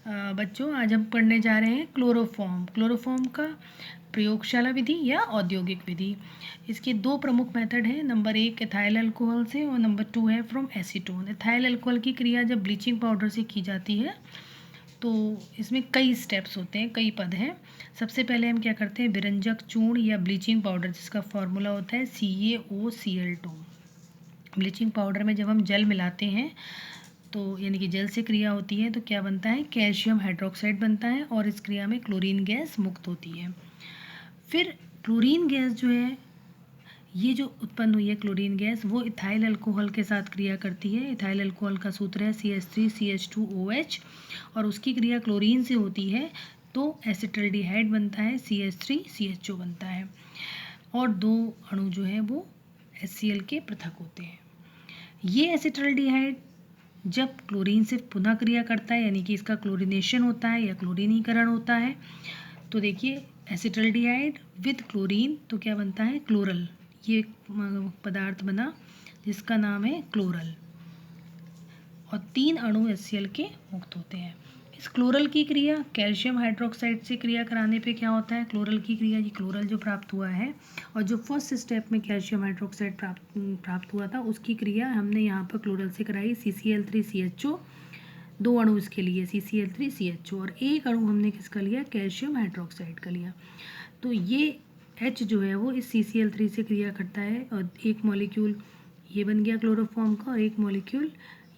बच्चों आज हम पढ़ने जा रहे हैं क्लोरोफॉर्म। क्लोरोफॉर्म का प्रयोगशाला विधि या औद्योगिक विधि। इसके दो प्रमुख मेथड हैं। नंबर 1 एथाइल अल्कोहल से और नंबर 2 है फ्रॉम एसीटोन। एथाइल अल्कोहल की क्रिया जब ब्लीचिंग पाउडर से की जाती है तो इसमें कई स्टेप्स होते हैं, कई पद हैं। सबसे पहले हम क्या करते हैं, विरंजक चूर्ण या ब्लीचिंग पाउडर जिसका फॉर्मूला होता है CaOCl2। ब्लीचिंग पाउडर में जब हम जल मिलाते हैं तो यानी कि जल से क्रिया होती है तो क्या बनता है, कैल्शियम हाइड्रोक्साइड बनता है और इस क्रिया में क्लोरीन गैस मुक्त होती है। फिर क्लोरीन गैस जो है, ये जो उत्पन्न हुई है क्लोरीन गैस, वो इथाइल अल्कोहल के साथ क्रिया करती है। इथाइल अल्कोहल का सूत्र है CH3CH2OH और उसकी क्रिया क्लोरीन से होती है तो एसिटल्डिहाइड बनता है, CH3CHO बनता है और दो अणु जो हैं वो HCl के पृथक होते हैं। ये एसिटल्डिहाइड जब क्लोरीन से पुनः क्रिया करता है यानी कि इसका क्लोरीनेशन होता है या क्लोरीनीकरण होता है तो देखिए एसिटल्डिहाइड विद क्लोरीन तो क्या बनता है, क्लोरल। ये एक पदार्थ बना जिसका नाम है क्लोरल और 3 अणु HCl के मुक्त होते हैं। इस क्लोरल की क्रिया कैल्शियम हाइड्रोक्साइड से क्रिया कराने पे क्या होता है, क्लोरल की क्रिया, ये क्लोरल जो प्राप्त हुआ है और जो फर्स्ट स्टेप में कैल्शियम हाइड्रोक्साइड प्राप्त हुआ था उसकी क्रिया हमने यहाँ पर क्लोरल से कराई। CCl3CHO, 2 अणु इसके लिए CCl3CHO और एक अणु हमने किसका लिया, कैल्शियम हाइड्रोक्साइड का लिया। तो ये H जो है वो इस CCl3 से क्रिया करता है और एक मॉलिक्यूल ये बन गया क्लोरोफॉर्म का और एक मॉलिक्यूल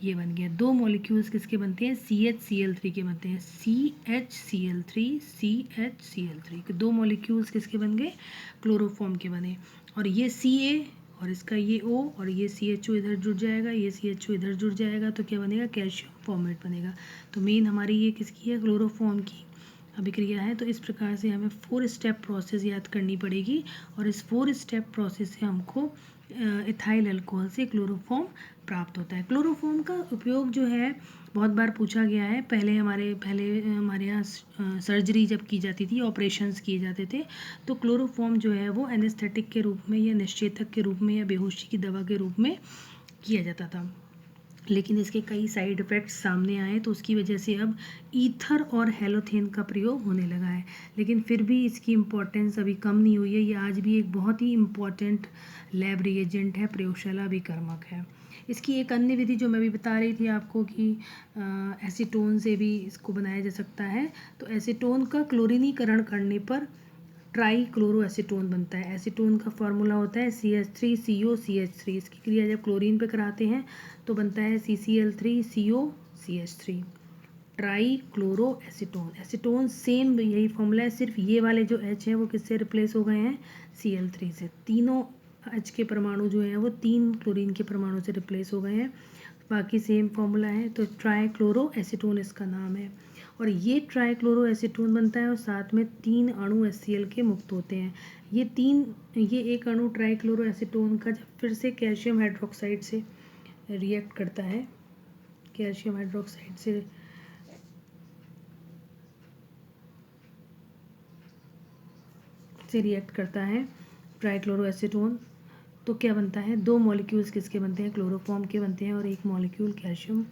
ये बन गया। 2 मॉलिक्यूल्स किसके बनते हैं, CHCl3 के बनते हैं। CHCl3 CHCl3 2 मॉलिक्यूल्स किसके बन गए, क्लोरोफॉर्म के बने। और ये Ca और इसका ये O और ये CHO इधर जुड़ जाएगा, ये CHO इधर जुड़ जाएगा तो क्या बनेगा, कैल्शियम फॉर्मेट बनेगा। तो मेन हमारी ये किसकी है, क्लोरोफॉर्म की अभिक्रिया है। तो इस प्रकार से हमें 4 स्टेप प्रोसेस याद करनी पड़ेगी और इस 4 स्टेप प्रोसेस से हमको इथाइल अल्कोहल से क्लोरोफॉर्म प्राप्त होता है। क्लोरोफॉर्म का उपयोग जो है बहुत बार पूछा गया है। पहले हमारे यहाँ सर्जरी जब की जाती थी, ऑपरेशंस किए जाते थे तो क्लोरोफॉर्म जो है वो एनेस्थेटिक के रूप में या निश्चेतक के रूप में या बेहोशी की दवा के रूप में किया जाता था। लेकिन इसके कई साइड इफ़ेक्ट्स सामने आए तो उसकी वजह से अब ईथर और हेलोथेन का प्रयोग होने लगा है। लेकिन फिर भी इसकी इम्पोर्टेंस अभी कम नहीं हुई है। ये आज भी एक बहुत ही इम्पोर्टेंट लैब रिएजेंट है, प्रयोगशाला अभिकर्मक है। इसकी एक अन्य विधि जो मैं भी बता रही थी आपको कि एसीटोन से भी इसको बनाया जा सकता है। तो एसीटोन का क्लोरीनीकरण करने पर ट्राई क्लोरो एसीटोन बनता है। एसीटोन का फार्मूला होता है CH3COCH3। इसकी क्रिया जब क्लोरीन पे कराते हैं तो बनता है CCl3COCH3, try chloro acetone. Acetone same यही फॉर्मूला है, सिर्फ ये वाले जो H हैं वो किससे रिप्लेस हो गए हैं, Cl3 से। तीनों H के परमाणु जो हैं वो 3 क्लोरीन के परमाणु से रिप्लेस हो गए हैं, बाकी सेम फॉर्मूला है। तो ट्राई क्लोरो एसीटोन इसका नाम है और ये ट्राई क्लोरो एसीटोन बनता है और साथ में 3 अणु HCl के मुक्त होते हैं। ये एक अणु ट्राई क्लोरो एसीटोन का जब फिर से कैल्शियम हाइड्रोक्साइड से रिएक्ट करता है, कैल्शियम हाइड्रोक्साइड से रिएक्ट करता है ट्राइक्लोरो एसीटोन तो क्या बनता है, 2 मॉलिक्यूल्स किसके बनते हैं, क्लोरोफॉर्म के बनते हैं और एक मॉलिक्यूल कैल्शियम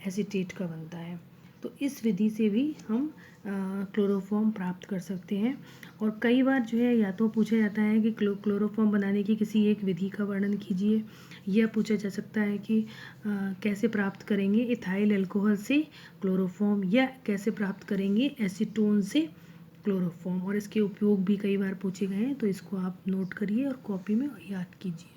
एसीटेट का बनता है। तो इस विधि से भी हम क्लोरोफॉर्म प्राप्त कर सकते हैं। और कई बार जो है या तो पूछा जाता है कि क्लोरोफॉर्म बनाने की किसी एक विधि का वर्णन कीजिए, या पूछा जा सकता है कि कैसे प्राप्त करेंगे इथाइल अल्कोहल से क्लोरोफॉर्म या कैसे प्राप्त करेंगे एसीटोन से क्लोरोफॉर्म। और इसके उपयोग भी कई बार पूछे गए हैं तो इसको आप नोट करिए और कॉपी में याद कीजिए।